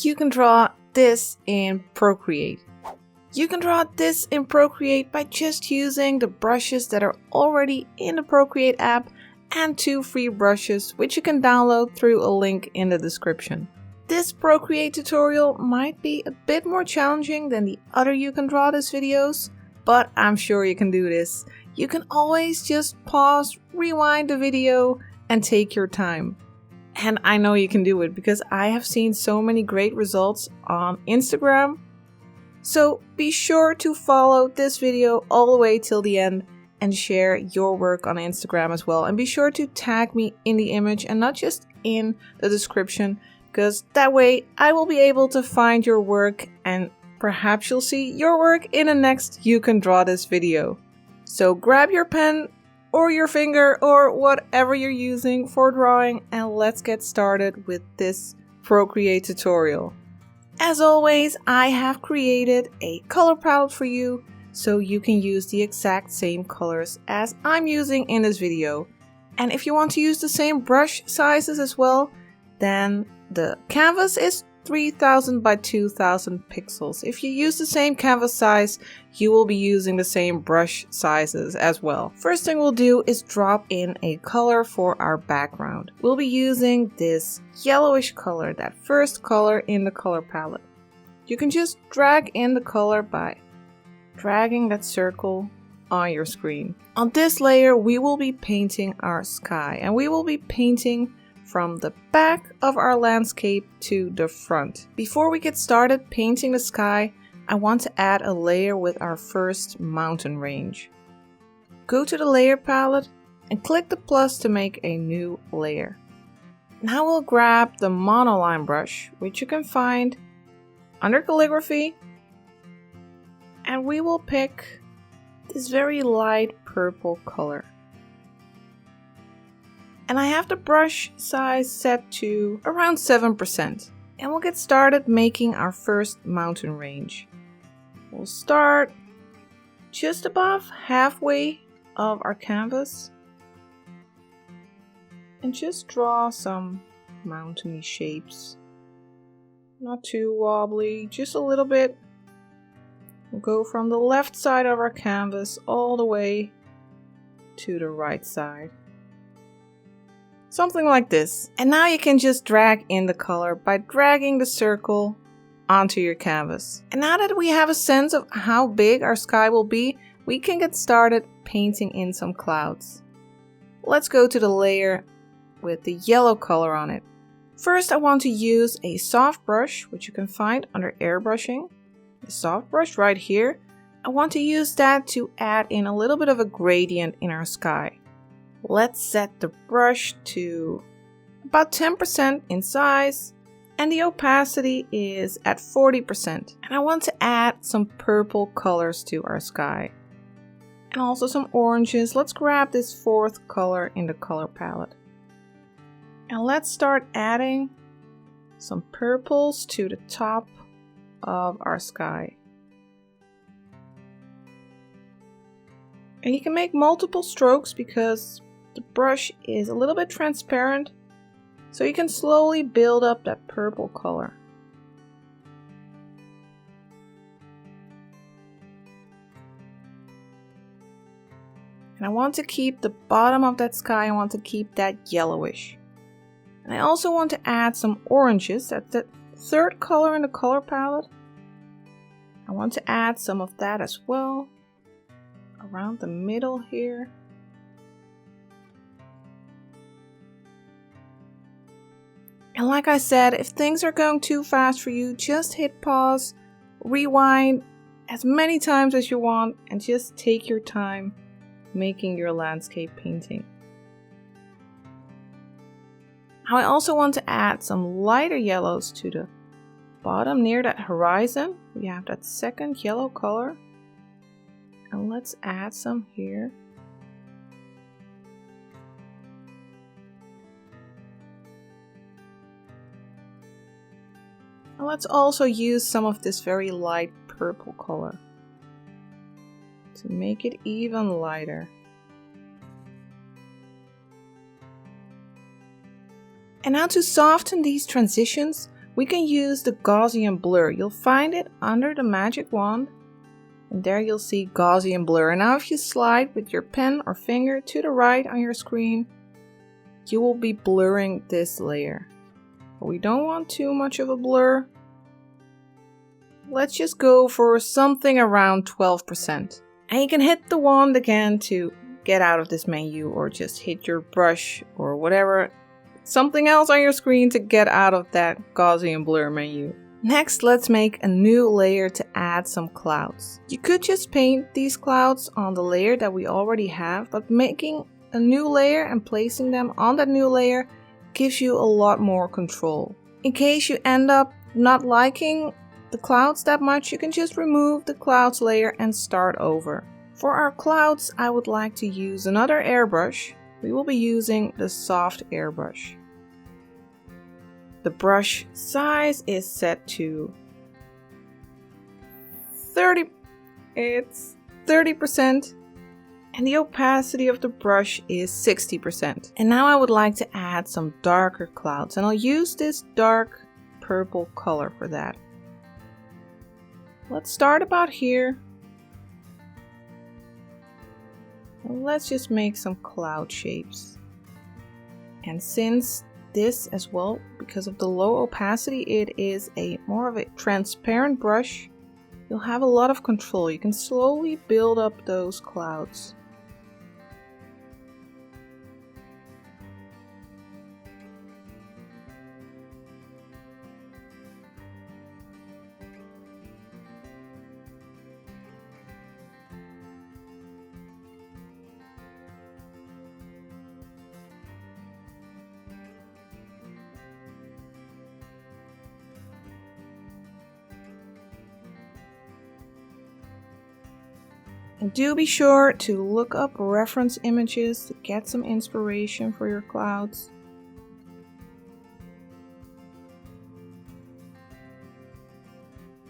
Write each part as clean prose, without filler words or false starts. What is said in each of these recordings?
You can draw this in Procreate. You can draw this in Procreate by just using the brushes that are already in the Procreate app and 2 free brushes, which you can download through a link in the description. This Procreate tutorial might be a bit more challenging than the other You Can Draw This videos, but I'm sure you can do this. You can always just pause, rewind the video, and take your time. And I know you can do it because I have seen so many great results on Instagram. So be sure to follow this video all the way till the end and share your work on Instagram as well. And be sure to tag me in the image and not just in the description, because that way I will be able to find your work and perhaps you'll see your work in the next You Can Draw This video. So grab your pen or your finger or whatever you're using for drawing and let's get started with this Procreate tutorial. As always, I have created a color palette for you so you can use the exact same colors as I'm using in this video. And if you want to use the same brush sizes as well, then the canvas is 3000 by 2000 pixels. If you use the same canvas size, you will be using the same brush sizes as well. First thing we'll do is drop in a color for our background. We'll be using this yellowish color, that first color in the color palette. You can just drag in the color by dragging that circle on your screen. On this layer, we will be painting our sky, and we will be painting from the back of our landscape to the front. Before we get started painting the sky, I want to add a layer with our first mountain range. Go to the layer palette and click the plus to make a new layer. Now we'll grab the monoline brush, which you can find under calligraphy, and we will pick this very light purple color. And I have the brush size set to around 7%. And we'll get started making our first mountain range. We'll start just above halfway of our canvas and just draw some mountainy shapes. Not too wobbly, just a little bit. We'll go from the left side of our canvas all the way to the right side. Something like this. And now you can just drag in the color by dragging the circle onto your canvas. And now that we have a sense of how big our sky will be, we can get started painting in some clouds. Let's go to the layer with the yellow color on it. First, I want to use a soft brush, which you can find under airbrushing. The soft brush right here. I want to use that to add in a little bit of a gradient in our sky. Let's set the brush to about 10% in size and the opacity is at 40%. And I want to add some purple colors to our sky and also some oranges. Let's grab this fourth color in the color palette and let's start adding some purples to the top of our sky. And you can make multiple strokes because the brush is a little bit transparent, so you can slowly build up that purple color. And I want to keep the bottom of that sky, I want to keep that yellowish. And I also want to add some oranges, that's the third color in the color palette. I want to add some of that as well, around the middle here. And like I said, if things are going too fast for you, just hit pause, rewind as many times as you want, and just take your time making your landscape painting. Now I also want to add some lighter yellows to the bottom near that horizon. We have that second yellow color. And let's add some here. And let's also use some of this very light purple color to make it even lighter. And now to soften these transitions, we can use the Gaussian blur. You'll find it under the magic wand, and there you'll see Gaussian blur. And now if you slide with your pen or finger to the right on your screen, you will be blurring this layer. But we don't want too much of a blur. Let's just go for something around 12%. And you can hit the wand again to get out of this menu, or just hit your brush or whatever, something else on your screen to get out of that Gaussian blur menu. Next, let's make a new layer to add some clouds. You could just paint these clouds on the layer that we already have, but making a new layer and placing them on that new layer gives you a lot more control. In case you end up not liking the clouds that much, you can just remove the clouds layer and start over. For our clouds, I would like to use another airbrush. We will be using the soft airbrush. The brush size is set to 30%, and the opacity of the brush is 60%. And now I would like to add some darker clouds, and I'll use this dark purple color for that. Let's start about here. And let's just make some cloud shapes. And since this as well, because of the low opacity, it is more of a transparent brush, you'll have a lot of control. You can slowly build up those clouds. And do be sure to look up reference images to get some inspiration for your clouds.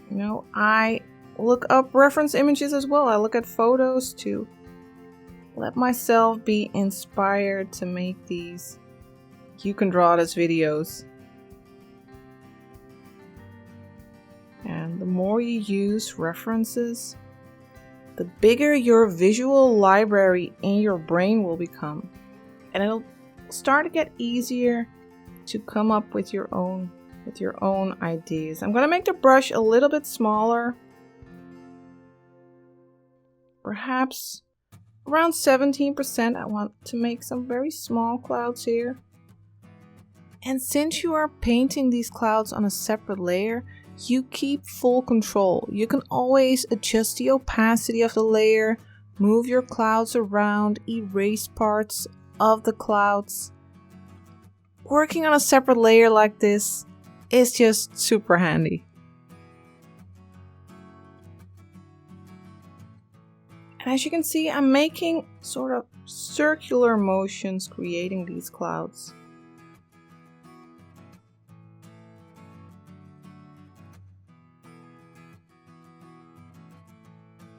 You know, I look up reference images as well. I look at photos to let myself be inspired to make these You Can Draw This videos. And the more you use references, the bigger your visual library in your brain will become. And it'll start to get easier to come up with your own ideas. I'm going to make the brush a little bit smaller. Perhaps around 17%. I want to make some very small clouds here. And since you are painting these clouds on a separate layer, you keep full control. You can always adjust the opacity of the layer, move your clouds around, erase parts of the clouds. Working on a separate layer like this is just super handy. And as you can see, I'm making sort of circular motions creating these clouds.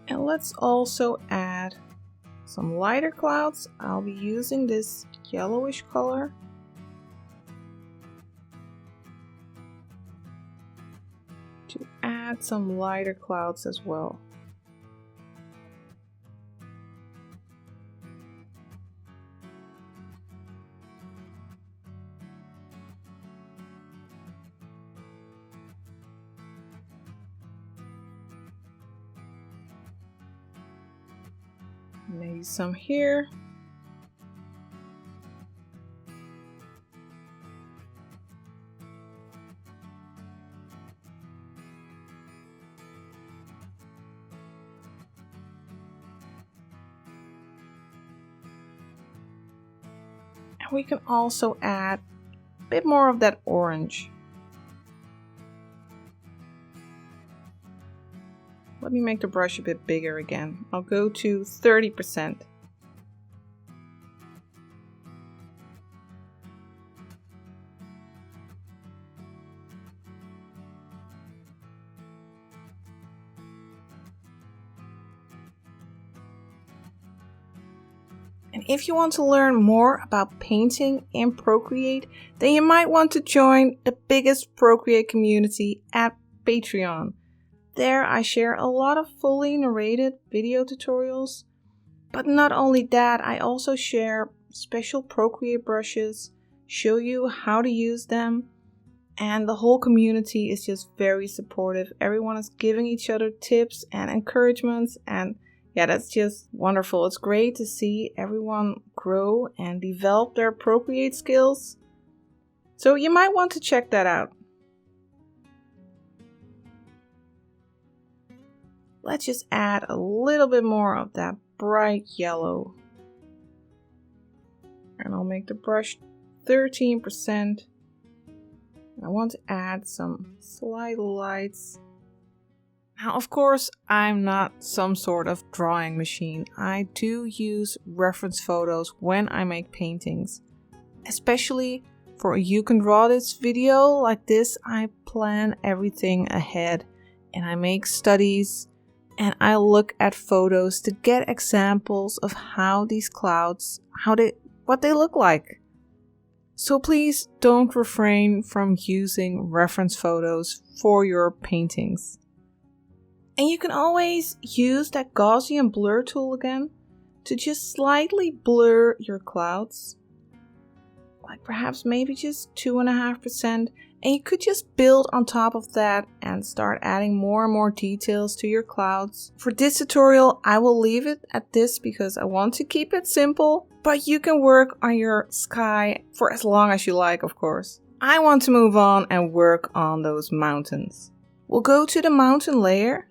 And let's also add some lighter clouds. I'll be using this yellowish color. To add some lighter clouds as well. Maybe some here. And we can also add a bit more of that orange. Let me make the brush a bit bigger again. I'll go to 30%. And if you want to learn more about painting in Procreate, then you might want to join the biggest Procreate community at Patreon. There I share a lot of fully narrated video tutorials, but not only that, I also share special Procreate brushes, show you how to use them, and the whole community is just very supportive. Everyone is giving each other tips and encouragements, and yeah, that's just wonderful. It's great to see everyone grow and develop their Procreate skills. So you might want to check that out. Let's just add a little bit more of that bright yellow. And I'll make the brush 13%. I want to add some slight lights. Now, of course, I'm not some sort of drawing machine. I do use reference photos when I make paintings. Especially for a You Can Draw This video like this, I plan everything ahead and I make studies and I look at photos to get examples of how these clouds, what they look like. So please don't refrain from using reference photos for your paintings. And you can always use that Gaussian blur tool again to just slightly blur your clouds. Like perhaps maybe just 2.5%. And you could just build on top of that and start adding more and more details to your clouds. For this tutorial, I will leave it at this because I want to keep it simple. But you can work on your sky for as long as you like, of course. I want to move on and work on those mountains. We'll go to the mountain layer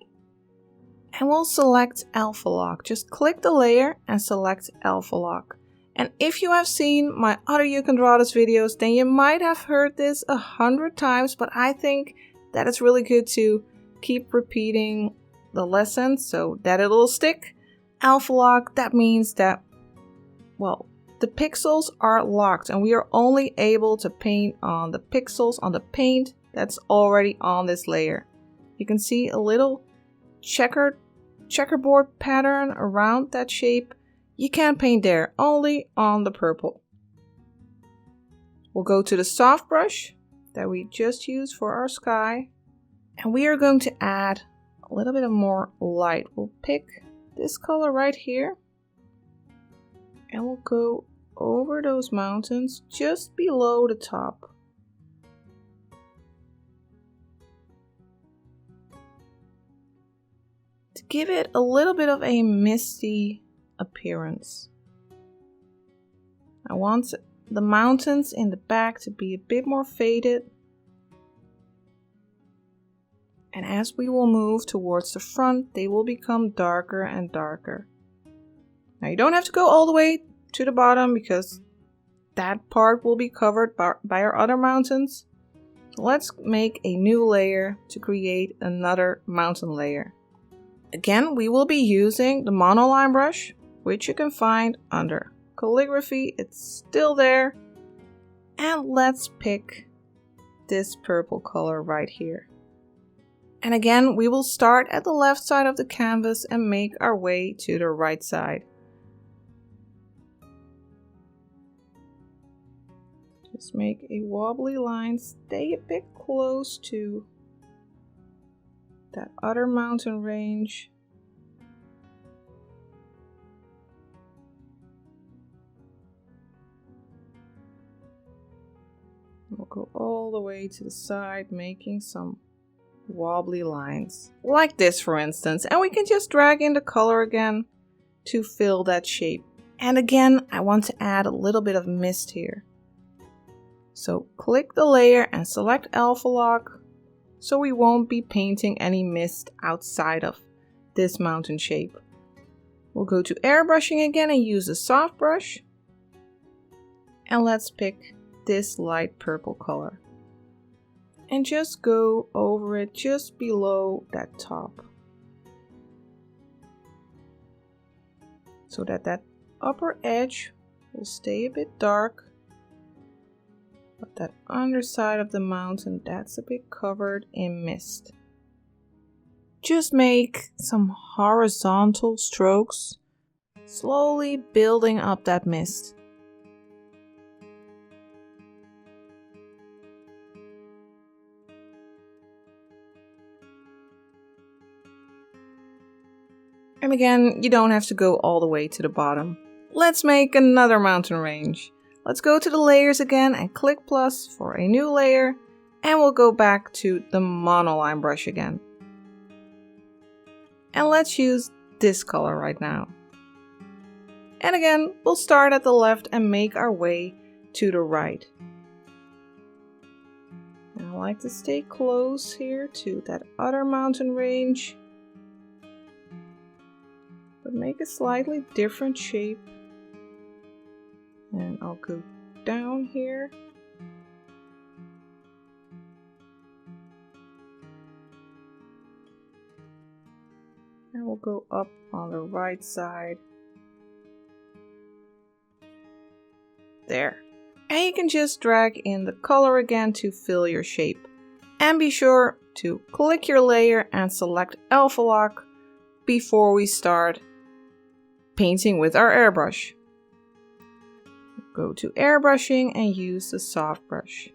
and we'll select Alpha Lock. Just click the layer and select Alpha Lock. And if you have seen my other You Can Draw This videos, then you might have heard this 100 times, but I think that it's really good to keep repeating the lesson so that it'll stick. Alpha Lock, that means that, well, the pixels are locked and we are only able to paint on the pixels on the paint that's already on this layer. You can see a little checkerboard pattern around that shape. You can't paint there, only on the purple. We'll go to the soft brush that we just used for our sky. And we are going to add a little bit of more light. We'll pick this color right here. And we'll go over those mountains just below the top. To give it a little bit of a misty appearance. I want the mountains in the back to be a bit more faded. And as we will move towards the front, they will become darker and darker. Now you don't have to go all the way to the bottom because that part will be covered by our other mountains. So let's make a new layer to create another mountain layer. Again, we will be using the monoline brush, which you can find under calligraphy. It's still there. And let's pick this purple color right here. And again, we will start at the left side of the canvas and make our way to the right side. Just make a wobbly line, stay a bit close to that other mountain range. We'll go all the way to the side, making some wobbly lines. Like this, for instance. And we can just drag in the color again to fill that shape. And again, I want to add a little bit of mist here. So click the layer and select Alpha Lock. So we won't be painting any mist outside of this mountain shape. We'll go to airbrushing again and use the soft brush. And let's pick this light purple color. And just go over it just below that top. So that that upper edge will stay a bit dark. But that underside of the mountain, that's a bit covered in mist. Just make some horizontal strokes slowly building up that mist. And again, you don't have to go all the way to the bottom. Let's make another mountain range. Let's go to the layers again and click plus for a new layer. And we'll go back to the monoline brush again. And let's use this color right now. And again, we'll start at the left and make our way to the right. And I like to stay close here to that other mountain range, but make a slightly different shape. And I'll go down here. And we'll go up on the right side. There. And you can just drag in the color again to fill your shape. And be sure to click your layer and select Alpha Lock before we start painting with our airbrush. Go to airbrushing and use the soft brush.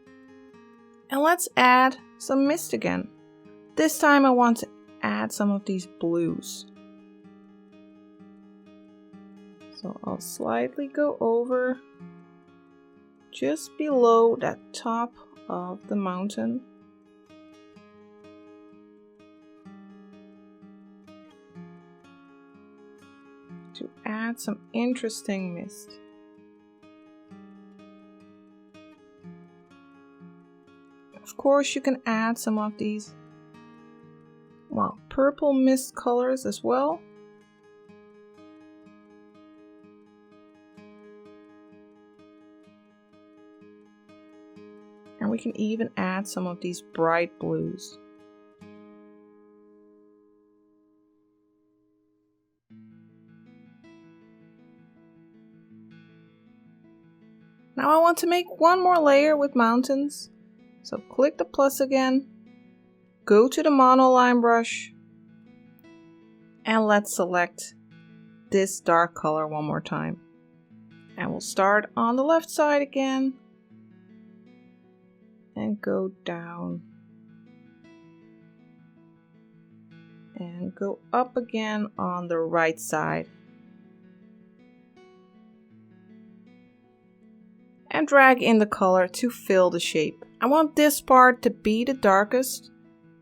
And let's add some mist again. This time I want to add some of these blues. So I'll slightly go over just below that top of the mountain. To add some interesting mist. Of course, you can add some of these, well, purple mist colors as well. And we can even add some of these bright blues. Now I want to make one more layer with mountains. So click the plus again, go to the monoline brush, and let's select this dark color one more time. And we'll start on the left side again and go down and go up again on the right side. And drag in the color to fill the shape. I want this part to be the darkest,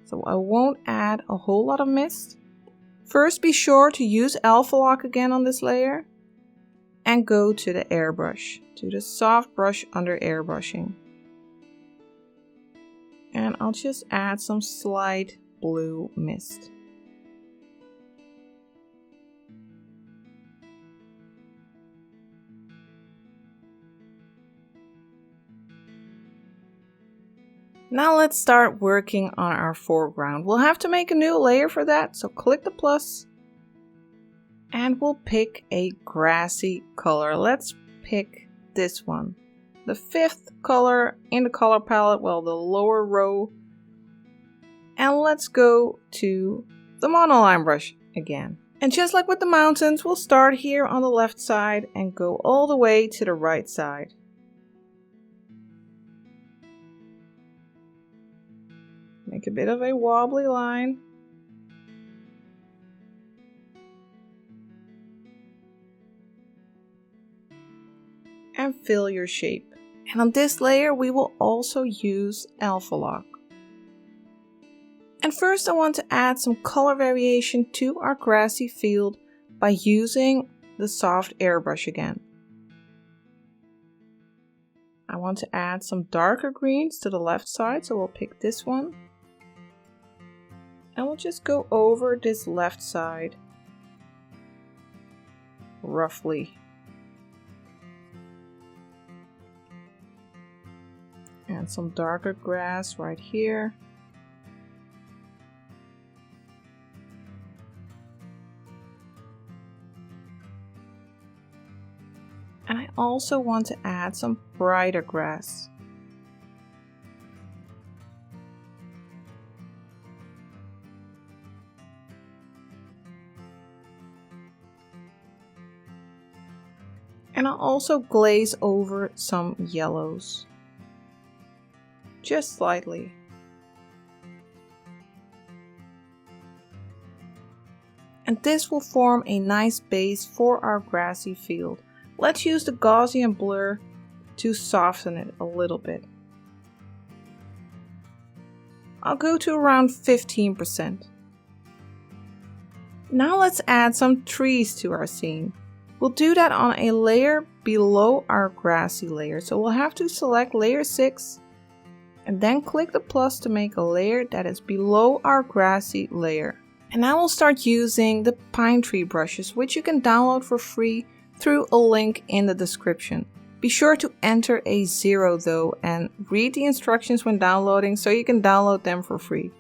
so I won't add a whole lot of mist. First, be sure to use Alpha Lock again on this layer and go to the airbrush, to the soft brush under airbrushing. And I'll just add some slight blue mist. Now let's start working on our foreground. We'll have to make a new layer for that, so click the plus and we'll pick a grassy color. Let's pick this one, the fifth color in the color palette, well, the lower row. And let's go to the monoline brush again. And just like with the mountains, we'll start here on the left side and go all the way to the right side. Make a bit of a wobbly line. And fill your shape. And on this layer we will also use Alpha Lock. And first I want to add some color variation to our grassy field by using the soft airbrush again. I want to add some darker greens to the left side, so we'll pick this one. And we'll just go over this left side roughly. And some darker grass right here. And I also want to add some brighter grass. And I'll also glaze over some yellows. Just slightly. And this will form a nice base for our grassy field. Let's use the Gaussian blur to soften it a little bit. I'll go to around 15%. Now let's add some trees to our scene. We'll do that on a layer below our grassy layer. So we'll have to select layer 6 and then click the plus to make a layer that is below our grassy layer. And now we'll start using the pine tree brushes, which you can download for free through a link in the description. Be sure to enter a 0 though and read the instructions when downloading so you can download them for free.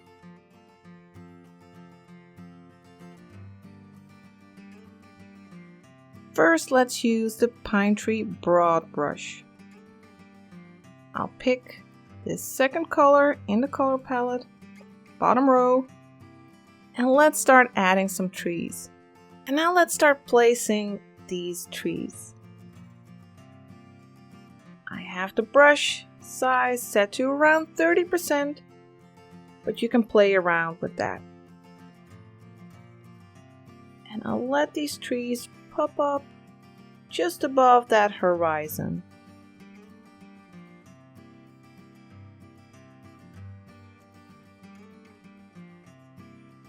First, let's use the pine tree broad brush. I'll pick this second color in the color palette, bottom row, and let's start adding some trees. And now let's start placing these trees. I have the brush size set to around 30%, but you can play around with that. And I'll let these trees pop up just above that horizon.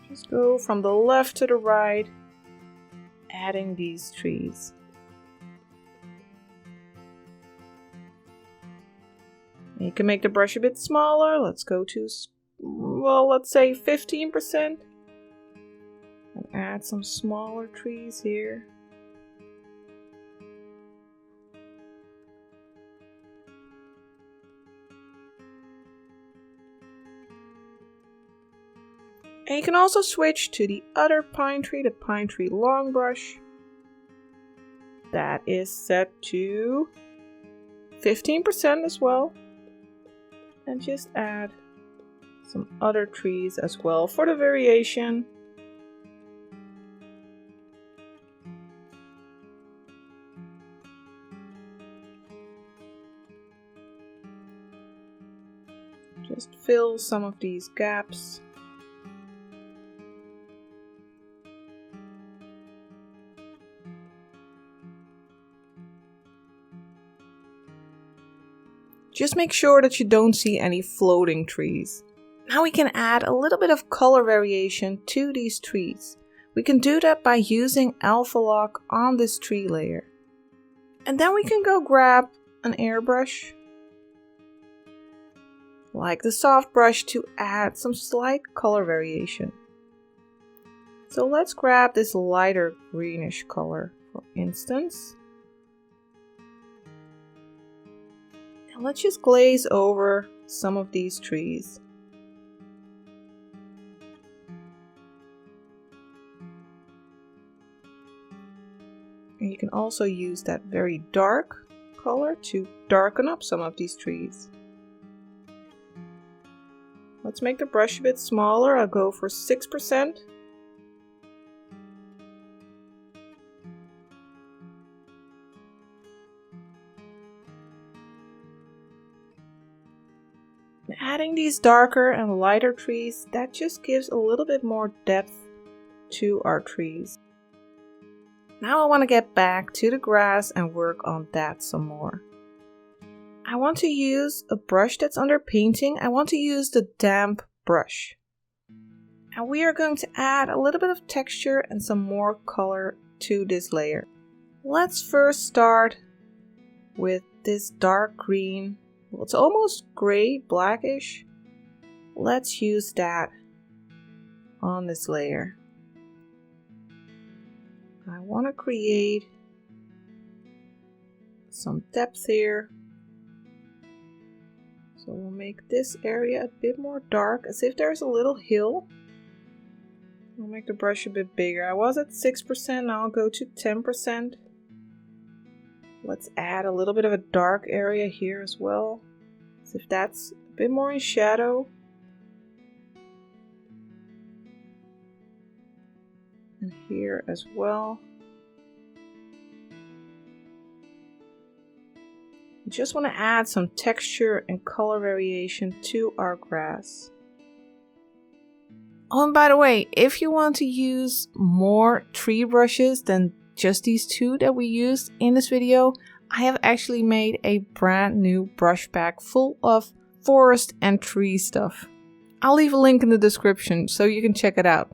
Just go from the left to the right, adding these trees. You can make the brush a bit smaller. Let's go to, well, let's say 15%. And add some smaller trees here. And you can also switch to the other pine tree, the pine tree long brush. That is set to 15% as well. And just add some other trees as well for the variation. Just fill some of these gaps. Just make sure that you don't see any floating trees. Now we can add a little bit of color variation to these trees. We can do that by using alpha lock on this tree layer. And then we can go grab an airbrush, like the soft brush, to add some slight color variation. So let's grab this lighter greenish color, for instance. And let's just glaze over some of these trees. And you can also use that very dark color to darken up some of these trees. Let's make the brush a bit smaller. I'll go for 6%. Adding these darker and lighter trees, that just gives a little bit more depth to our trees. Now I want to get back to the grass and work on that some more. I want to use a brush that's under painting. I want to use the damp brush. And we are going to add a little bit of texture and some more color to this layer. Let's first start with this dark green. Well, it's almost gray, blackish. Let's use that on this layer. I want to create some depth here. So we'll make this area a bit more dark, as if there's a little hill. I'll make the brush a bit bigger. I was at 6%, now I'll go to 10%. Let's add a little bit of a dark area here as well, as if that's a bit more in shadow. And here as well. just want to add some texture and color variation to our grass. Oh, and by the way, if you want to use more tree brushes than just these two that we used in this video, I have actually made a brand new brush pack full of forest and tree stuff. I'll leave a link in the description so you can check it out.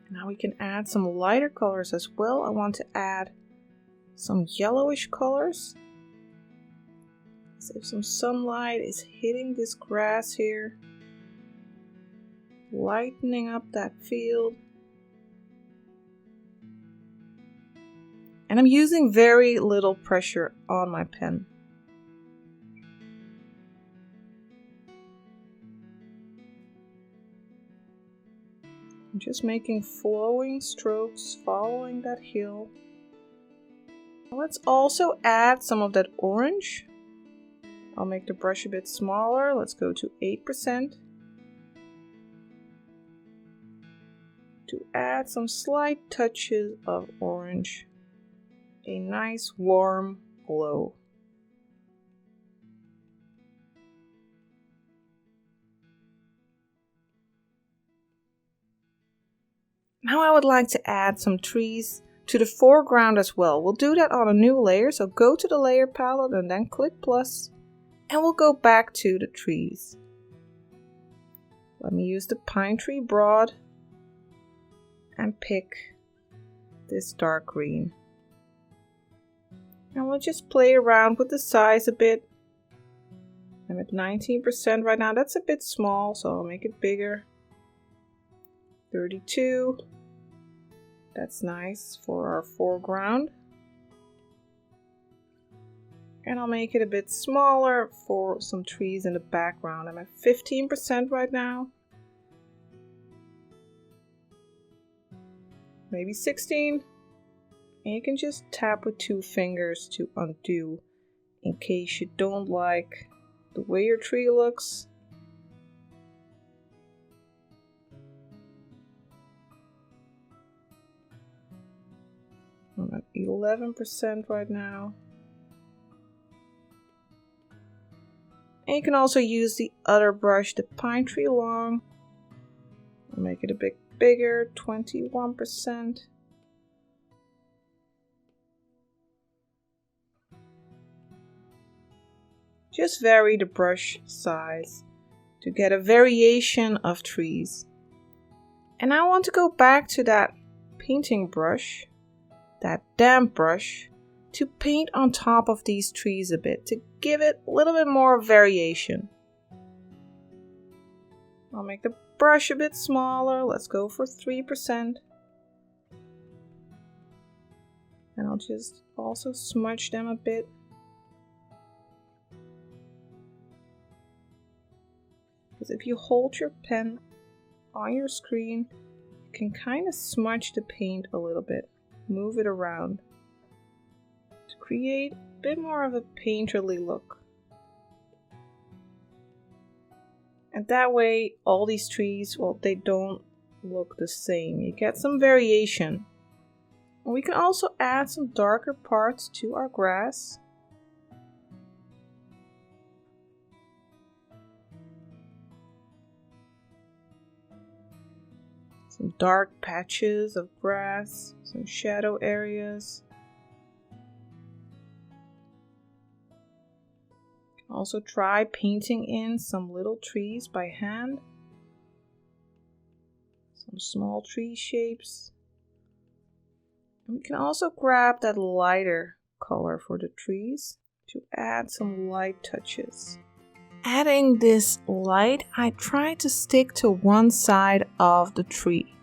Now we can add some lighter colors as well. I want to add some yellowish colors. As if some sunlight is hitting this grass here, lightening up that field. And I'm using very little pressure on my pen. I'm just making flowing strokes following that hill. Let's also add some of that orange. I'll make the brush a bit smaller. Let's go to 8%. To add some slight touches of orange. A nice warm glow. Now I would like to add some trees to the foreground as well. We'll do that on a new layer, so go to the layer palette and then click plus, and we'll go back to the trees. Let me use the pine tree broad and pick this dark green. And we'll just play around with the size a bit. I'm at 19% right now. That's a bit small, so I'll make it bigger. 32. That's nice for our foreground. And I'll make it a bit smaller for some trees in the background. I'm at 15% right now. Maybe 16. And you can just tap with 2 fingers to undo in case you don't like the way your tree looks. I'm at 11% right now. And you can also use the other brush, the pine tree long. I'll make it a bit bigger, 21%. Just vary the brush size to get a variation of trees. And I want to go back to that painting brush, that damp brush, to paint on top of these trees a bit, to give it a little bit more variation. I'll make the brush a bit smaller. Let's go for 3%. And I'll just also smudge them a bit. Because if you hold your pen on your screen, you can kind of smudge the paint a little bit. Move it around to create a bit more of a painterly look. And that way, all these trees, well, they don't look the same. You get some variation. And we can also add some darker parts to our grass. Some dark patches of grass, some shadow areas. Also try painting in some little trees by hand. Some small tree shapes. And we can also grab that lighter color for the trees to add some light touches. Adding this light, I try to stick to one side of the tree.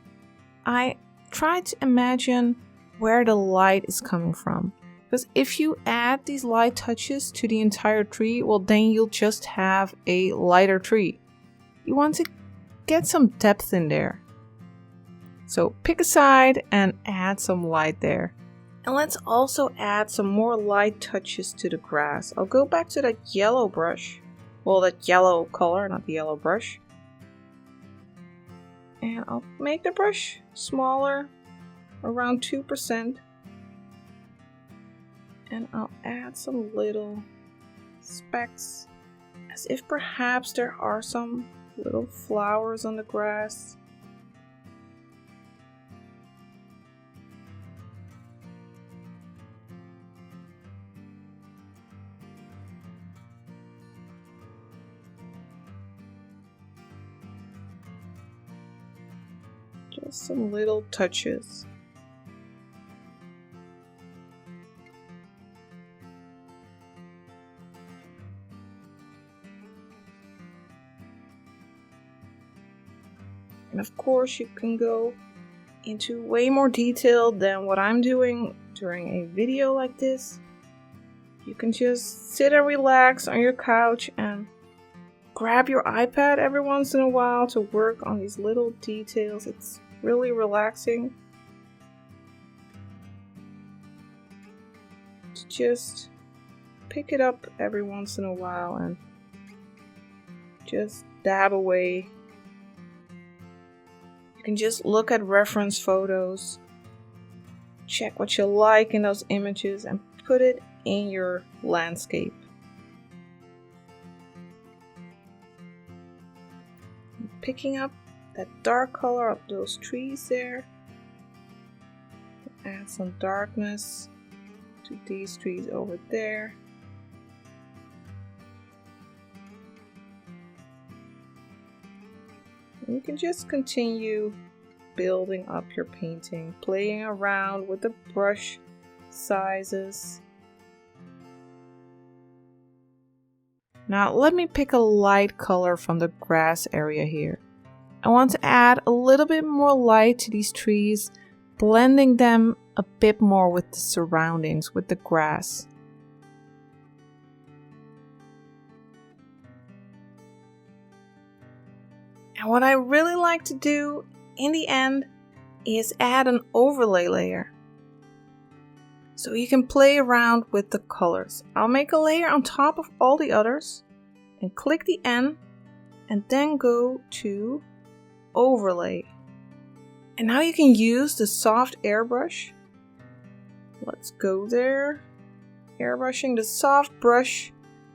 I try to imagine where the light is coming from. Because if you add these light touches to the entire tree, well, then you'll just have a lighter tree. You want to get some depth in there. So pick a side and add some light there. And let's also add some more light touches to the grass. I'll go back to that yellow brush. Well, that yellow color, not the yellow brush. And I'll make the brush smaller, around 2%. And I'll add some little specks, as if perhaps there are some little flowers on the grass. Just some little touches. And of course you can go into way more detail than what I'm doing during a video like this. You can just sit and relax on your couch and grab your iPad every once in a while to work on these little details. It's really relaxing to just pick it up every once in a while and just dab away. You can just look at reference photos, check what you like in those images, and put it in your landscape. Picking up that dark color of those trees there. Add some darkness to these trees over there. And you can just continue building up your painting, playing around with the brush sizes. Now let me pick a light color from the grass area here. I want to add a little bit more light to these trees, blending them a bit more with the surroundings, with the grass. And what I really like to do in the end is add an overlay layer. So you can play around with the colors. I'll make a layer on top of all the others and click the N and then go to overlay. And now you can use the soft airbrush. Let's go there. Airbrushing the soft brush,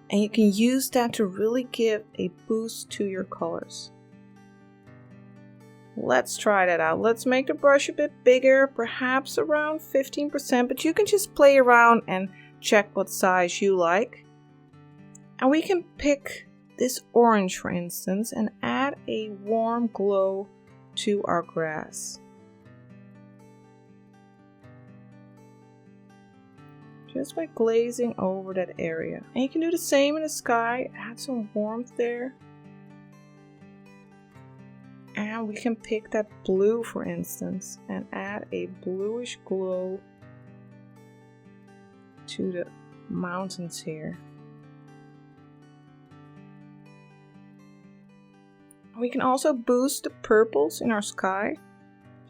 and you can use that to really give a boost to your colors. Let's try that out. Let's make the brush a bit bigger, perhaps around 15%, but you can just play around and check what size you like. And we can pick this orange, for instance, and add a warm glow to our grass. Just by glazing over that area. And you can do the same in the sky, add some warmth there. And we can pick that blue, for instance, and add a bluish glow to the mountains here. We can also boost the purples in our sky.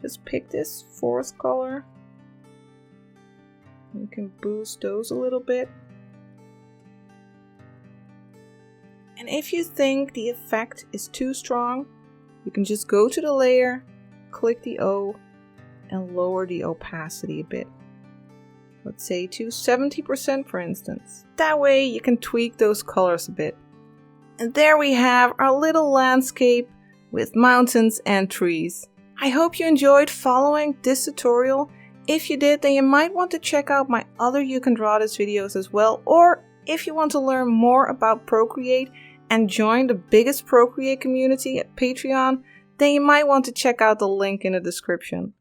Just pick this fourth color. You can boost those a little bit. And if you think the effect is too strong, you can just go to the layer, click the O, and lower the opacity a bit. Let's say to 70%, for instance. That way you can tweak those colors a bit. And there we have our little landscape with mountains and trees. I hope you enjoyed following this tutorial. If you did, then you might want to check out my other You Can Draw This videos as well. Or if you want to learn more about Procreate and join the biggest Procreate community at Patreon, then you might want to check out the link in the description.